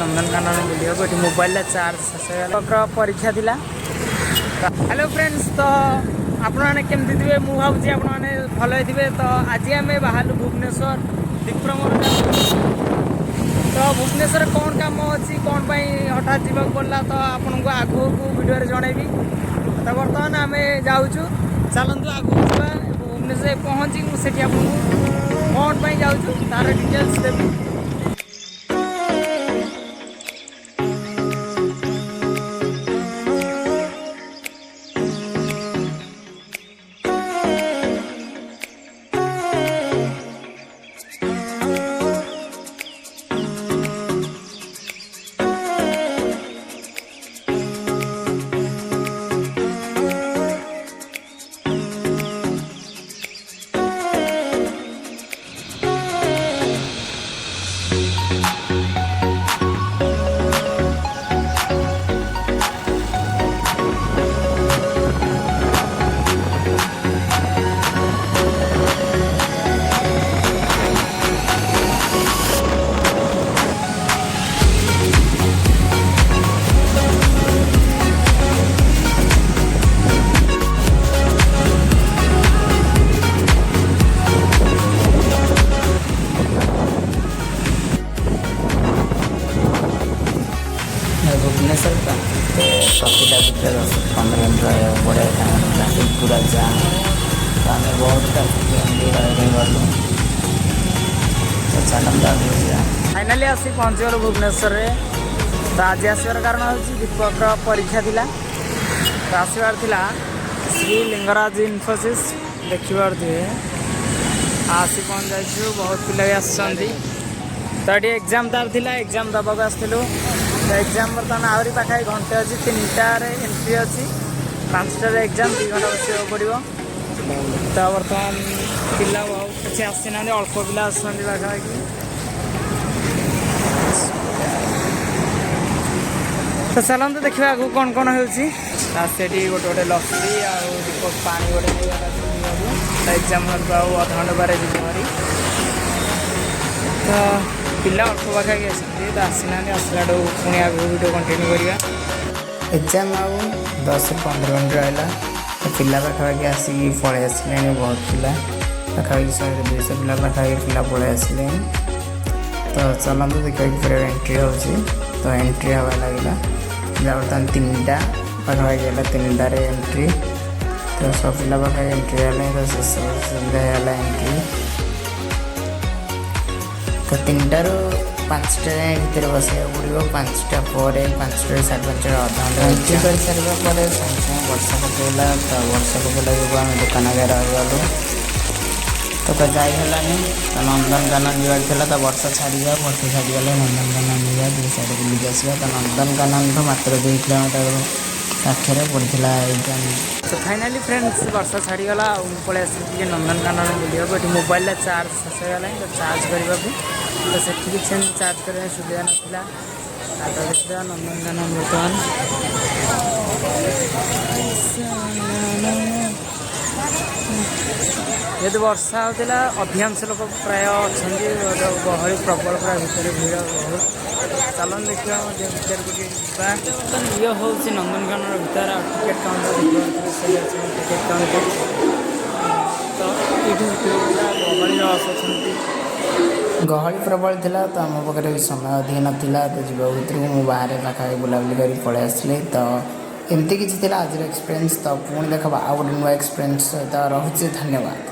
नंदनकानन बुलिया ये mobile charge शेष परीक्षा थिला। हेलो फ्रेंड्स, तो आपने केमती थे मुझे भावी आपने भल थे। तो आज आम बाहर भुवनेश्वर विक्रमर तो भुवनेश्वर कौन काम अच्छी कौन हठात जावाक पड़ा तो आपन को आगू वीडियो जनइबी। तो बर्तमान आम जाऊँ चलतु आगू जावा भुवनेश्वर पहुँची मुझे कौन जाऊँ तार डिटेल्स देवी। भुवनेश्वर का कतिटा भितर 10-15 मिनट रहा पड़े ट्राफिक पूरा जाम। तो आम बहुत ट्राफिक गलु तो चलता फाइनाली आसी पहुँचगलु भुवनेश्वर। तो आज आसबार कारण हूँ दीपक परीक्षा थिला। तो आसबार थिला श्री लिंगराज इन्फोसिस देखिए आसी पहुँच जाइए। बहुत पिला भी आसुँच। तो ये एग्जाम तार थिला एग्जाम दबाक आसलु। तो एग्जाम बर्तमान आहरी पाखाई घंटे अच्छी 3टार एंट्री अच्छी 5टार एग्जाम 2 घंटा बसवाक पड़ो। तो बर्तमान पिला बहुत किसी आसीना अल्प पिला आसुँच पाखापाखि। तो चलते देखा आगे कौन कौन हो गोटे गोटे लस्सी दीपक पानी गोटे एग्जाम हल को अध घंटे बारे जी। तो पिला अल्प पाखापाखि आसते आसीना आसला पुणी आगे वीडियो कंटिन्यू करवा। एग्जाम आउ 10-15 मिनट रहा। तो पिला पाखापाखि आसिक पलि आसिले बहुत पिला पाखापाखि 100-200 पिला पाखापाखि पिला पलि आसिले। तो चलते देखा पूरा एंट्री हो। तो एंट्री हवा लगे पिला बर्तमान 3टा पाखापाखि 3टार एंट्री। तो सब पिला पाखापाखि एंट्री है। तो शेष है एंट्री। तो 3टार 5टा भितर बसवा पड़ो। 5टा पर 5टा 5:30 अध घंटा एंट्री कर सारा पर सागे वर्षा पकड़ा। तो वर्षा पकड़ा जो आम दुकान आगे रहीगलु। तो जाइलानी तो नंदनकानन जावार तो वर्षा छाड़िया वर्षा छाड़गले नंदनकानन जा दु साइड बुलिक आसवा। तो नंदनकानन तो मात्र 2 किलोमीटर पाखे पड़ता एग्जाम। तो फाइनाली फ्रेंड्स वर्षा छाड़गला पलि आस नंदनकानन बुलिया ये मोबाइल चार्ज शेष होगा। तो चार्ज करने को तो से चार्ज करने सुविधा नाला। तो देखा नंदनकानन बर्तमान यदि वर्षा होता अधिकांश लोक प्राय अच्छा गहली प्रबल पूरा भितर भीड़ बहुत। चलन देखा भितर को ये हूँ नंदनकानन भितर टिकेट काउंटर टिकेट काउंटर। तो ये गहली रस अच्छा गहली प्रबल था। तो आम पाखे भी समय अधिक नाला। तो जीवा भितर मुझे बाहर पाखापाखि बुलाबुली कर पलि आसली। तो एमती किसी आज एक्सपीरियंस। तो पुणी देखा आउ गोटे नुआ एक्सपीरियंस सहित रोचे। धन्यवाद।